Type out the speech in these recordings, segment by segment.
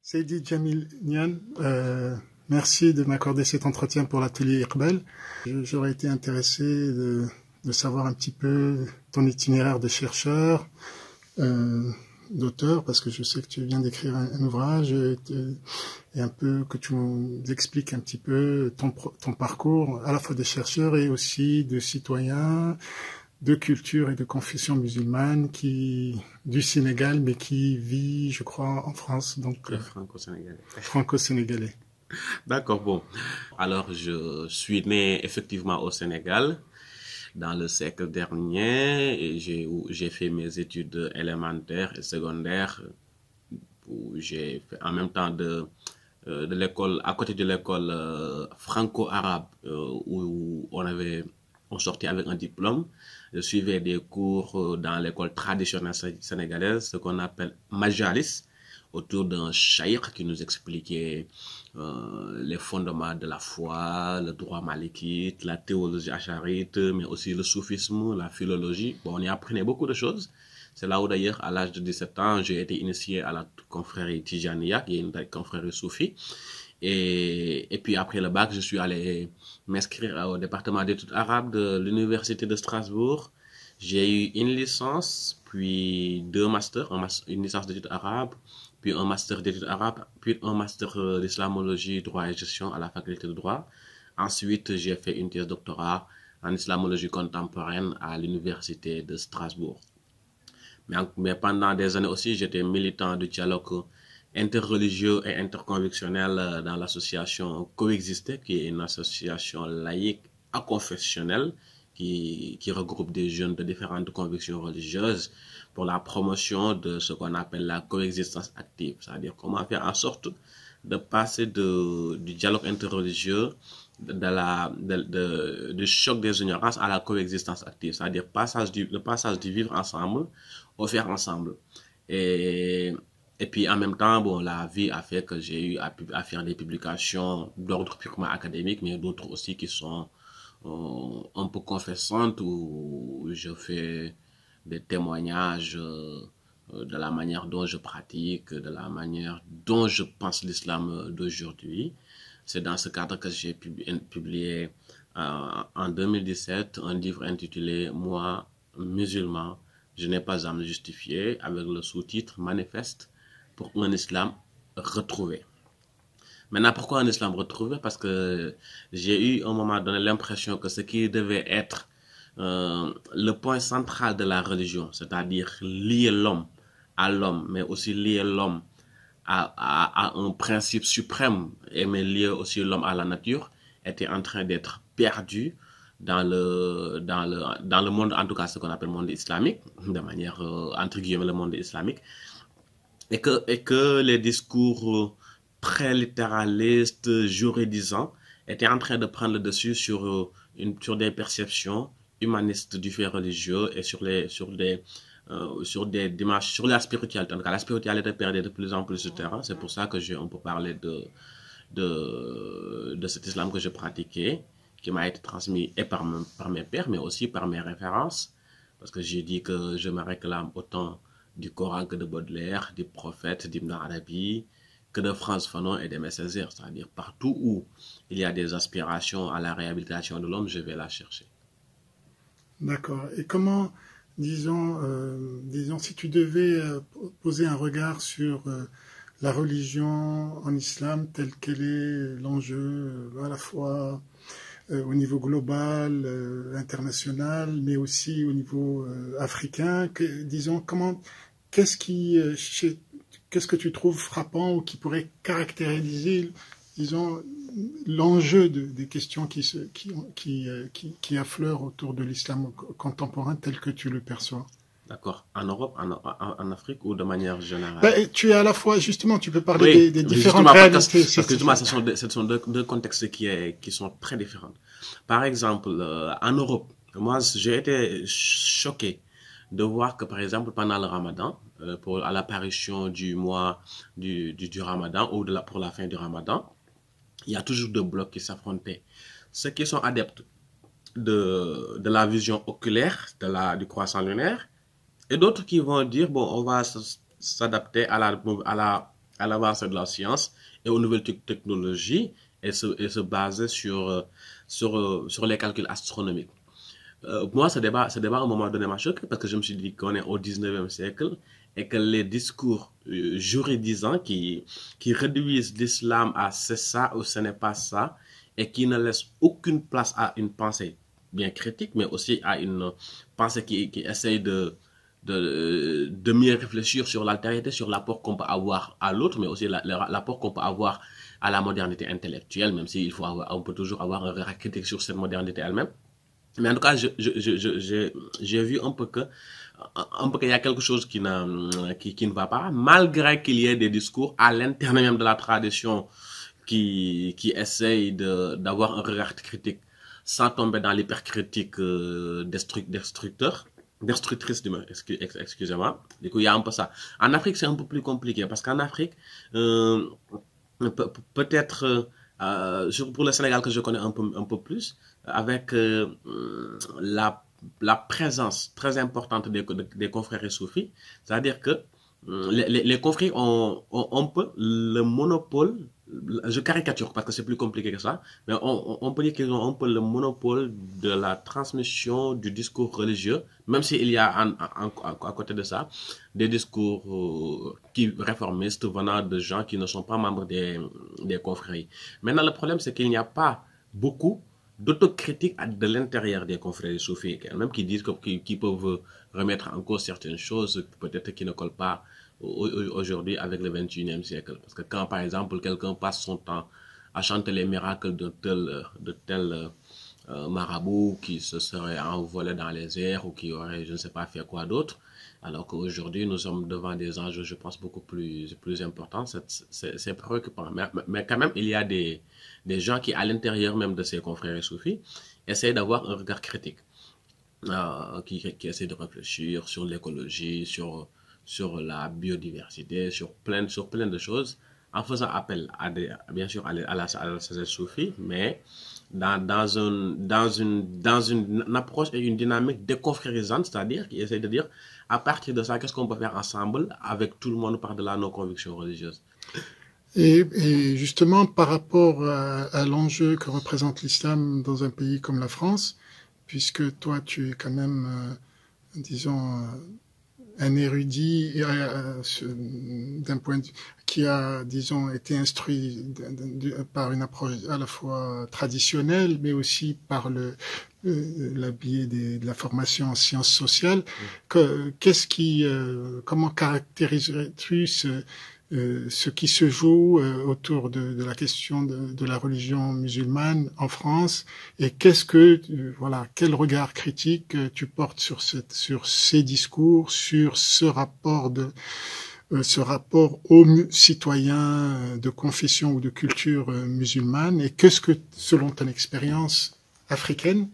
Seydi Djamil Niane, merci de m'accorder cet entretien pour l'atelier Iqbal. J'aurais été intéressé de savoir un petit peu ton itinéraire de chercheur, d'auteur, parce que je sais que tu viens d'écrire un ouvrage, et un peu que tu nous expliques un petit peu ton parcours, à la fois de chercheur et aussi de citoyen, de culture et de confession musulmane du Sénégal, mais qui vit, je crois, en France, donc franco-sénégalais. Franco-sénégalais. D'accord, bon. Alors, je suis né effectivement au Sénégal dans le siècle dernier et j'ai fait mes études élémentaires et secondaires où j'ai fait en même temps de l'école, à côté de l'école franco-arabe où on sortait avec un diplôme. Je suivais des cours dans l'école traditionnelle sénégalaise, ce qu'on appelle majalis, autour d'un cheikh qui nous expliquait les fondements de la foi, le droit malikite, la théologie acharite, mais aussi le soufisme, la philologie. Bon, on y apprenait beaucoup de choses. C'est là où d'ailleurs, à l'âge de 17 ans, j'ai été initié à la confrérie Tijaniya, qui est une confrérie soufie. Et puis après le bac, je suis allé m'inscrire au département d'études arabes de l'université de Strasbourg. J'ai eu une licence, puis deux masters, une licence d'études arabes, puis un master d'études arabes, puis un master d'islamologie, droit et gestion à la faculté de droit. Ensuite, j'ai fait une thèse doctorat en islamologie contemporaine à l'université de Strasbourg. Mais pendant des années aussi, j'étais militant du dialogue interreligieux et interconvictionnel dans l'association Coexister, qui est une association laïque aconfessionnelle qui regroupe des jeunes de différentes convictions religieuses pour la promotion de ce qu'on appelle la coexistence active, c'est-à-dire comment faire en sorte de passer du dialogue interreligieux, du choc des ignorances à la coexistence active, c'est-à-dire le passage du vivre ensemble au faire ensemble. Et puis en même temps, bon, la vie a fait que j'ai eu à faire des publications d'ordre purement académique, mais d'autres aussi qui sont un peu confessantes, où je fais des témoignages de la manière dont je pratique, de la manière dont je pense l'islam d'aujourd'hui. C'est dans ce cadre que j'ai publié en 2017 un livre intitulé « Moi, musulman, je n'ai pas à me justifier » avec le sous-titre « Manifeste pour un islam retrouvé ». Maintenant, pourquoi un islam retrouvé? Parce que j'ai eu à un moment donné l'impression que ce qui devait être le point central de la religion, c'est-à-dire lier l'homme à l'homme, mais aussi lier l'homme à un principe suprême, mais lier aussi l'homme à la nature, était en train d'être perdu dans le monde, en tout cas ce qu'on appelle le monde islamique, de manière entre guillemets le monde islamique, et que les discours très littéralistes, juridisants, étaient en train de prendre le dessus sur des perceptions humanistes du fait religieux et sur des démarches, sur la spiritualité. En tout cas, la spiritualité perdait de plus en plus de terrain. C'est pour ça que on peut parler de cet islam que je pratiquais, qui m'a été transmis et par mes pères, mais aussi par mes références. Parce que j'ai dit que je me réclame autant du Coran que de Baudelaire, des prophètes, d'Ibn Arabi, que de Frantz Fanon et des Messagers. C'est-à-dire partout où il y a des aspirations à la réhabilitation de l'homme, je vais la chercher. D'accord. Et comment, disons, si tu devais poser un regard sur la religion en islam, tel quel est l'enjeu à la fois au niveau global, international, mais aussi au niveau africain, disons, qu'est-ce que tu trouves frappant ou qui pourrait caractériser, disons, l'enjeu des questions qui affleurent autour de l'islam contemporain tel que tu le perçois? D'accord. En Europe, en Afrique ou de manière générale? Tu es à la fois, justement, tu peux parler des différentes réalités. Parce que justement, ce sont deux contextes qui sont très différents. Par exemple, en Europe, moi, j'ai été choqué de voir que, par exemple, pendant le Ramadan, à l'apparition du mois du Ramadan ou pour la fin du Ramadan, il y a toujours deux blocs qui s'affrontaient. Ceux qui sont adeptes de la vision oculaire du croissant lunaire, et d'autres qui vont dire, bon, on va s'adapter à l'avancée de la science et aux nouvelles technologies et se baser sur les calculs astronomiques. Moi, ce débat, à un moment donné, m'a choqué parce que je me suis dit qu'on est au 19e siècle et que les discours juridisants qui réduisent l'islam à c'est ça ou ce n'est pas ça et qui ne laissent aucune place à une pensée bien critique, mais aussi à une pensée qui essaye de mieux réfléchir sur l'altérité, sur l'apport qu'on peut avoir à l'autre, mais aussi l'apport qu'on peut avoir à la modernité intellectuelle, même s'il faut on peut toujours avoir un regard critique sur cette modernité elle-même. Mais en tout cas, j'ai vu qu'il y a quelque chose qui ne va pas, malgré qu'il y ait des discours à l'intérieur même de la tradition qui essayent d'avoir un regard critique sans tomber dans l'hypercritique destructrice, excusez-moi. Du coup, il y a un peu ça. En Afrique, c'est un peu plus compliqué parce qu'en Afrique, peut-être pour le Sénégal que je connais un peu plus, avec la présence très importante des confréries soufis, c'est-à-dire que les confréries ont un peu le monopole, je caricature parce que c'est plus compliqué que ça, mais on peut dire qu'ils ont un peu le monopole de la transmission du discours religieux, même s'il y a à côté de ça des discours réformistes venant de gens qui ne sont pas membres des confréries. Maintenant, le problème, c'est qu'il n'y a pas beaucoup d'autocritique de l'intérieur des confréries soufis, même qui disent qui peuvent remettre en cause certaines choses, peut-être qui ne collent pas aujourd'hui avec le 21e siècle. Parce que quand, par exemple, quelqu'un passe son temps à chanter les miracles de tel marabout qui se serait envolé dans les airs ou qui aurait, je ne sais pas, fait quoi d'autre, alors qu'aujourd'hui, nous sommes devant des enjeux, je pense, beaucoup plus importants. C'est préoccupant. Mais quand même, il y a des gens qui, à l'intérieur même de ces confrères soufis, essayent d'avoir un regard critique, qui essaient de réfléchir sur l'écologie, sur la biodiversité, sur plein de choses, en faisant appel bien sûr à la sagesse soufie, mais dans une approche et une dynamique déconfrérisante, c'est-à-dire qui essaie de dire, à partir de ça, qu'est-ce qu'on peut faire ensemble avec tout le monde par-delà nos convictions religieuses. Et justement, par rapport à l'enjeu que représente l'islam dans un pays comme la France, puisque toi, tu es quand même, disons, un érudit d'un point de vue qui a, disons, été instruit par une approche à la fois traditionnelle, mais aussi par la biais de la formation en sciences sociales. Comment caractériserais-tu ce qui se joue autour de la question de la religion musulmane en France, et quel regard critique tu portes sur ces discours, sur ce rapport aux citoyens de confession ou de culture musulmane, et qu'est-ce que, selon ton expérience africaine,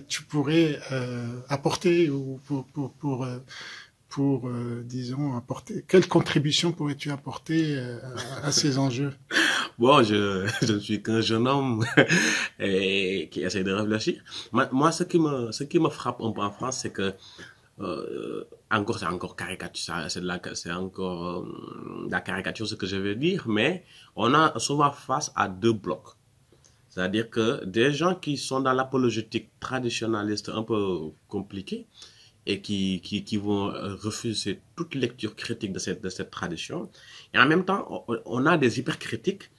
tu pourrais apporter ou pour disons, apporter, quelle contribution pourrais-tu apporter à ces enjeux? Bon, je ne suis qu'un jeune homme qui essaie de réfléchir. Moi, ce qui me frappe un peu en France, c'est que c'est encore caricature, c'est encore la caricature ce que je veux dire, mais on a souvent face à deux blocs. C'est-à-dire que des gens qui sont dans l'apologétique traditionnaliste un peu compliquée, et qui vont refuser toute lecture critique de cette tradition. Et en même temps, on a des hypercritiques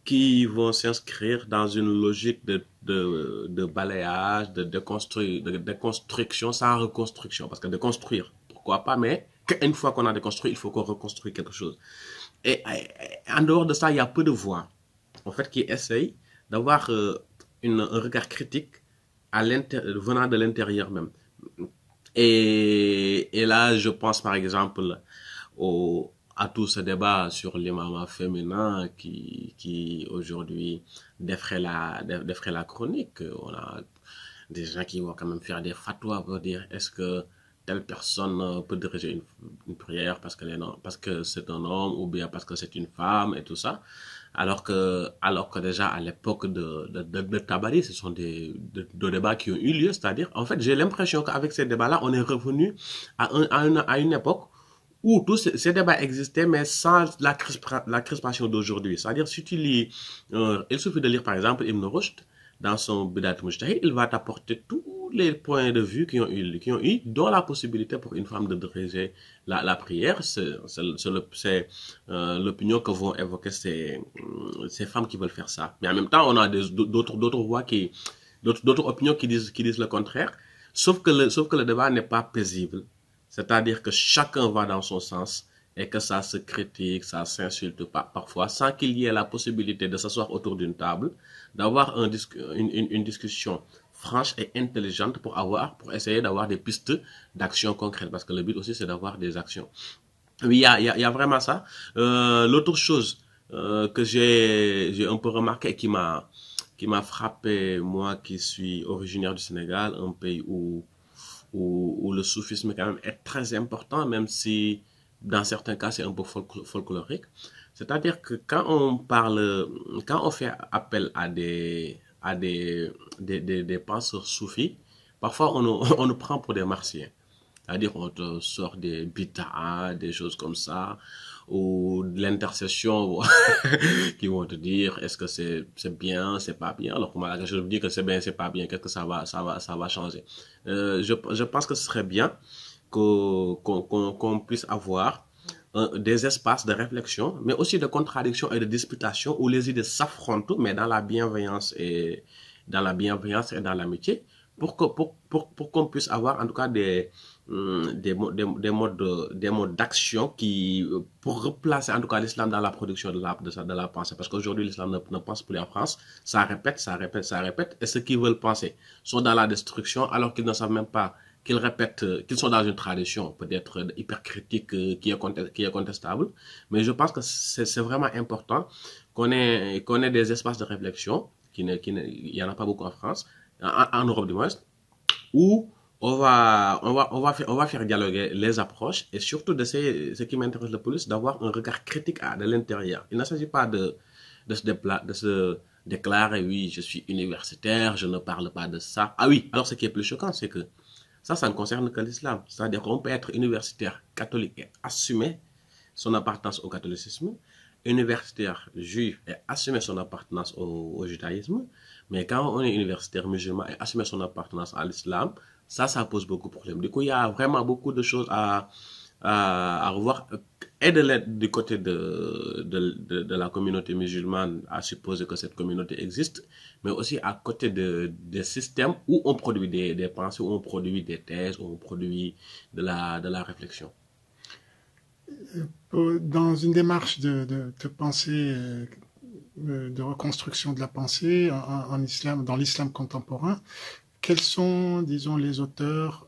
qui vont s'inscrire dans une logique de balayage, de déconstruction sans reconstruction. Parce que déconstruire, pourquoi pas, mais une fois qu'on a déconstruit, il faut qu'on reconstruise quelque chose. Et en dehors de ça, il y a peu de voix, en fait, qui essayent d'avoir un regard critique venant de l'intérieur même. Et là, je pense par exemple à tout ce débat sur l'imam féminin qui aujourd'hui défraie la chronique. On a des gens qui vont quand même faire des fatwas pour dire est-ce que telle personne peut diriger une prière parce que c'est un homme ou bien parce que c'est une femme et tout ça. Alors que déjà à l'époque de Tabari, ce sont de débats qui ont eu lieu, c'est-à-dire, en fait, j'ai l'impression qu'avec ces débats-là, on est revenu à une époque où tous ces débats existaient, mais sans la crispation d'aujourd'hui. C'est-à-dire, si tu lis, il suffit de lire par exemple Ibn Rushd, dans son Bidat Mujtahid, il va t'apporter tous les points de vue qui ont eu, dont la possibilité pour une femme de diriger la prière. C'est l'opinion que vont évoquer ces femmes qui veulent faire ça. Mais en même temps, on a d'autres voix d'autres opinions qui disent le contraire. Sauf que le débat n'est pas paisible. C'est-à-dire que chacun va dans son sens et que ça se critique, ça s'insulte parfois, sans qu'il y ait la possibilité de s'asseoir autour d'une table, d'avoir une discussion franche et intelligente pour essayer d'avoir des pistes d'action concrètes. Parce que le but aussi, c'est d'avoir des actions. Oui, il y a vraiment ça. L'autre chose que j'ai un peu remarqué et qui m'a frappé, moi qui suis originaire du Sénégal, un pays où le soufisme quand même est très important, même si dans certains cas c'est un peu folklorique. C'est-à-dire que quand on fait appel à des penseurs soufis, parfois on nous prend pour des martiens. C'est-à-dire on te sort des bid'a, des choses comme ça, ou de l'intercession qui vont te dire est-ce que c'est bien, c'est pas bien. Alors comment je dis que c'est bien, c'est pas bien, qu'est-ce que ça va changer. Je pense que ce serait bien qu'on puisse avoir des espaces de réflexion, mais aussi de contradiction et de disputation où les idées s'affrontent, mais dans la bienveillance et dans l'amitié, pour qu'on puisse avoir en tout cas des modes d'action pour replacer en tout cas l'islam dans la production de la pensée. Parce qu'aujourd'hui, l'islam ne pense plus en France. Ça répète, ça répète, ça répète. Et ceux qui veulent penser sont dans la destruction alors qu'ils ne savent même pas qu'ils répètent, qu'ils sont dans une tradition peut-être hyper critique qui est contestable. Mais je pense que c'est vraiment important qu'on ait des espaces de réflexion, il n'y en a pas beaucoup en France, en Europe du moins, où on va faire dialoguer les approches et surtout d'essayer, ce qui m'intéresse le plus, d'avoir un regard critique de l'intérieur. Il ne s'agit pas de se déclarer, oui, je suis universitaire, je ne parle pas de ça. Ah oui, alors ce qui est plus choquant, c'est que ça ne concerne que l'islam. C'est-à-dire qu'on peut être universitaire catholique et assumer son appartenance au catholicisme, universitaire juif et assumer son appartenance au judaïsme, mais quand on est universitaire musulman et assumer son appartenance à l'islam, ça pose beaucoup de problèmes. Du coup, il y a vraiment beaucoup de choses à revoir. Et du côté de la communauté musulmane, à supposer que cette communauté existe, mais aussi à côté des systèmes où on produit des pensées, où on produit des thèses, où on produit de la réflexion. Dans une démarche de pensée, de reconstruction de la pensée en islam, dans l'islam contemporain, quels sont, disons, les auteurs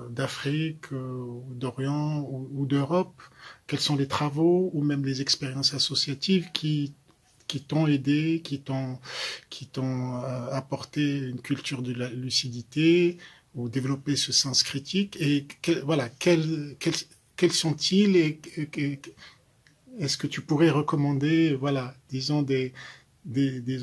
d'Afrique, d'Orient ou d'Europe? Quels sont les travaux ou même les expériences associatives qui t'ont aidé, qui t'ont apporté une culture de la lucidité ou développé ce sens critique? Et voilà, quels sont-ils et est-ce que tu pourrais recommander, voilà, disons des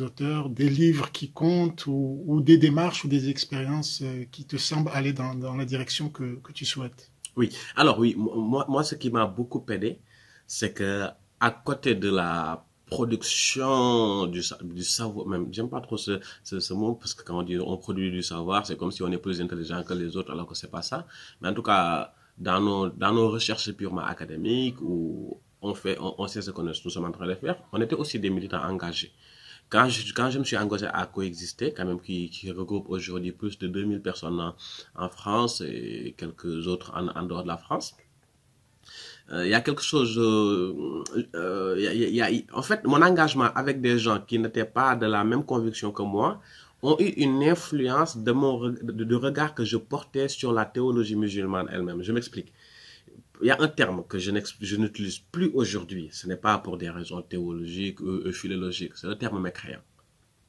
auteurs, des livres qui comptent ou des démarches ou des expériences qui te semblent aller dans la direction que tu souhaites? Oui, alors oui, moi ce qui m'a beaucoup aidé, c'est que à côté de la production du savoir, même j'aime pas trop ce mot parce que quand on dit on produit du savoir, c'est comme si on est plus intelligent que les autres alors que c'est pas ça. Mais en tout cas, dans nos recherches purement académiques où on sait ce que nous sommes en train de faire, on était aussi des militants engagés. Quand je me suis engagé à Coexister, quand même qui regroupe aujourd'hui plus de 2000 personnes en France et quelques autres en dehors de la France, il y a quelque chose, en fait, mon engagement avec des gens qui n'étaient pas de la même conviction que moi ont eu une influence du regard que je portais sur la théologie musulmane elle-même. Je m'explique. Il y a un terme que je n'utilise plus aujourd'hui. Ce n'est pas pour des raisons théologiques ou philologiques. C'est le terme mécréant.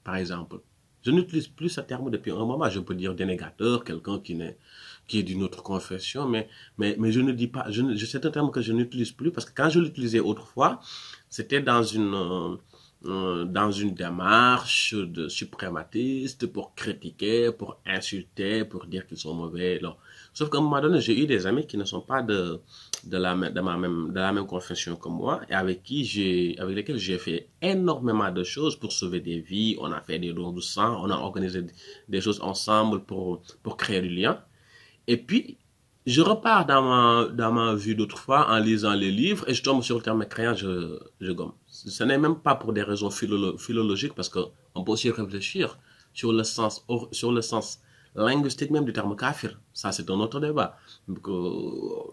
Par exemple, je n'utilise plus ce terme depuis un moment. Je peux dire dénégateur, quelqu'un qui est d'une autre confession, mais je ne dis pas, c'est un terme que je n'utilise plus parce que quand je l'utilisais autrefois, c'était dans dans une démarche de suprématiste pour critiquer, pour insulter, pour dire qu'ils sont mauvais. Non. Sauf qu'à un moment donné, j'ai eu des amis qui ne sont pas de la même confession que moi et avec lesquels j'ai fait énormément de choses pour sauver des vies. On a fait des dons de sang, on a organisé des choses ensemble pour créer du lien. Et puis, je repars dans ma vue d'autrefois en lisant les livres et je tombe sur le terme crayon, je gomme. Ce n'est même pas pour des raisons philologiques parce qu'on peut aussi réfléchir sur le sens linguistique même du terme kafir. Ça, c'est un autre débat. Donc,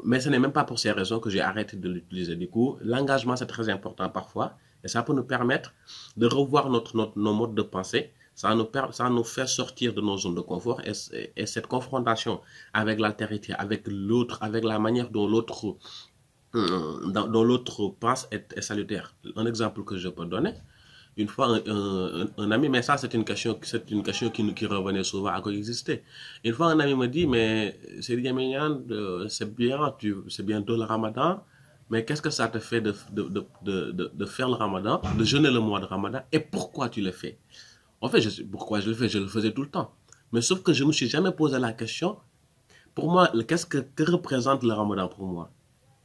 mais ce n'est même pas pour ces raisons que j'ai arrêté de l'utiliser. Du coup, l'engagement, c'est très important parfois et ça peut nous permettre de revoir nos modes de pensée. Ça nous fait sortir de nos zones de confort et cette confrontation avec l'altérité, avec l'autre, avec la manière dont l'autre pense est salutaire. Un exemple que je peux donner, une fois un ami, mais ça c'est une question qui revenait souvent à coexister. Une fois un ami me dit, mais c'est bien mignon, c'est bientôt le Ramadan, mais qu'est-ce que ça te fait de faire le Ramadan, de jeûner le mois de Ramadan, et pourquoi tu le fais? En fait, pourquoi je le fais? Je le faisais tout le temps. Mais sauf que je ne me suis jamais posé la question, pour moi, que représente le Ramadan pour moi?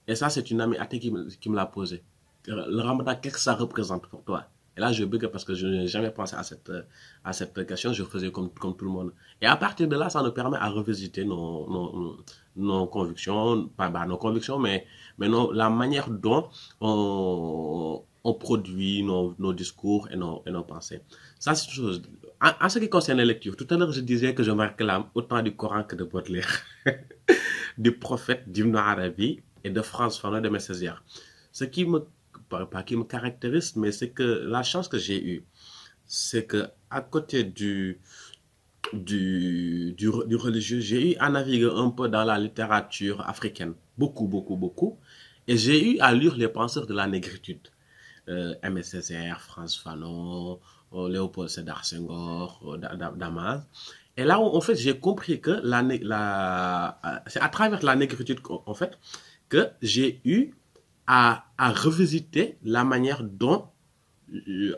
Et ça, c'est une amie athée qui me l'a posé. Le Ramadan, qu'est-ce que ça représente pour toi? Et là, je bug parce que je n'ai jamais pensé à cette question. Je faisais comme tout le monde. Et à partir de là, ça nous permet à revisiter nos convictions, pas nos convictions, mais la manière dont on produit nos discours et nos pensées. Ça, c'est une chose. En ce qui concerne la lecture, tout à l'heure, je disais que je me réclame autant du Coran que de Baudelaire, du prophète, d'Ibn Arabi et de Frantz Fanon de Messager. Ce qui pas qui me caractérise, mais c'est que la chance que j'ai eue, c'est que à côté du religieux, j'ai eu à naviguer un peu dans la littérature africaine. Beaucoup, beaucoup, beaucoup. Et j'ai eu à lire les penseurs de la négritude. Aimé Césaire, Frantz Fanon, Léopold Sédar Senghor, Damas. Et là, en fait, j'ai compris que c'est à travers la négritude, en fait, que j'ai eu à revisiter la manière dont,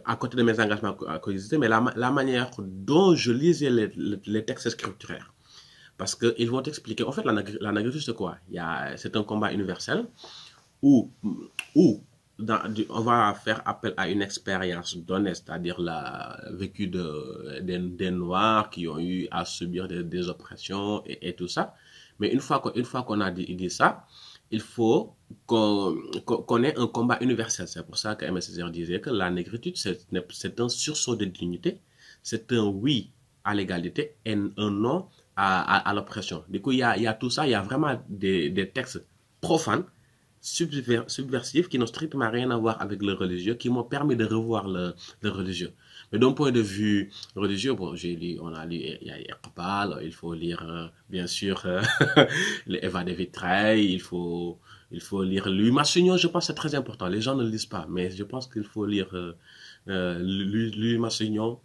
à côté de mes engagements à coexister, mais la manière dont je lisais les textes scripturaires. Parce qu'ils vont t'expliquer, en fait, la négritude, c'est quoi? C'est un combat universel où on va faire appel à une expérience donnée, c'est-à-dire la vécu des Noirs qui ont eu à subir des oppressions et tout ça. Mais une fois qu'on a dit ça, il faut qu'on ait un combat universel. C'est pour ça que M. Césaire disait que la négritude, c'est un sursaut de dignité, c'est un oui à l'égalité et un non à l'oppression. Du coup, il y a tout ça, il y a vraiment des textes profanes, subversifs qui n'ont strictement rien à voir avec le religieux, qui m'ont permis de revoir le religieux. Mais d'un point de vue religieux, bon, on a lu, il y a Iqbal, il faut lire, bien sûr, les Eva de Vitrail, il faut lire Louis Massignon, je pense que c'est très important. Les gens ne le lisent pas, mais je pense qu'il faut lire Louis Massignon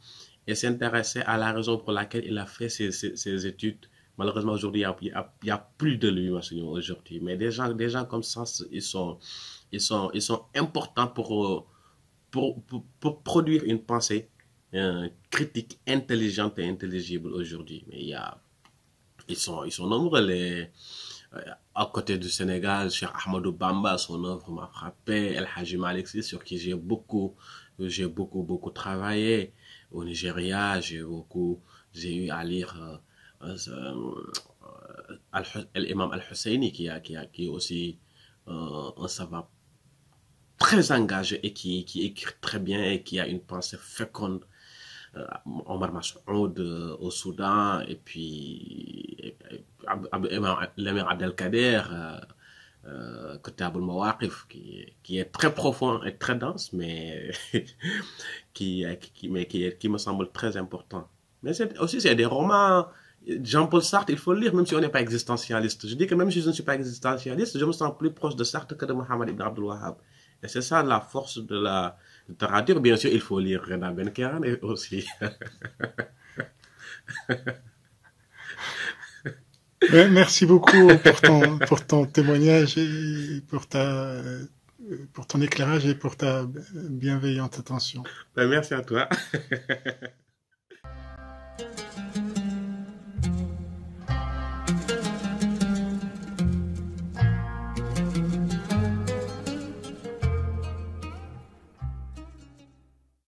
et s'intéresser à la raison pour laquelle il a fait ses études. Malheureusement, aujourd'hui, il y a plus de Louis Massignon aujourd'hui. Mais des gens comme ça, ils sont importants pour produire une pensée critique, intelligente et intelligible aujourd'hui. Mais ils sont nombreux. À côté du Sénégal, Cheikh Ahmadou Bamba, son œuvre m'a frappé. El Hadji Malick Sy, sur qui j'ai beaucoup travaillé. Au Nigeria, j'ai eu à lire l'imam Al-Husseini qui est aussi un savant très engagé et qui écrit très bien et qui a une pensée féconde. Omar Massoud au Soudan et puis l'Amir Abdelkader Kitab al-Mawaqif qui est très profond et très dense mais qui me semble très important. Mais c'est des romans. Jean-Paul Sartre, il faut le lire même si on n'est pas existentialiste. Je dis que même si je ne suis pas existentialiste, je me sens plus proche de Sartre que de Mohamed Ibn Abdul Wahhab. Et c'est ça la force de la littérature. Bien sûr, il faut lire Reda Ben Keren aussi. Merci beaucoup pour ton témoignage et pour ta pour ton éclairage et pour ta bienveillante attention. Ben, merci à toi.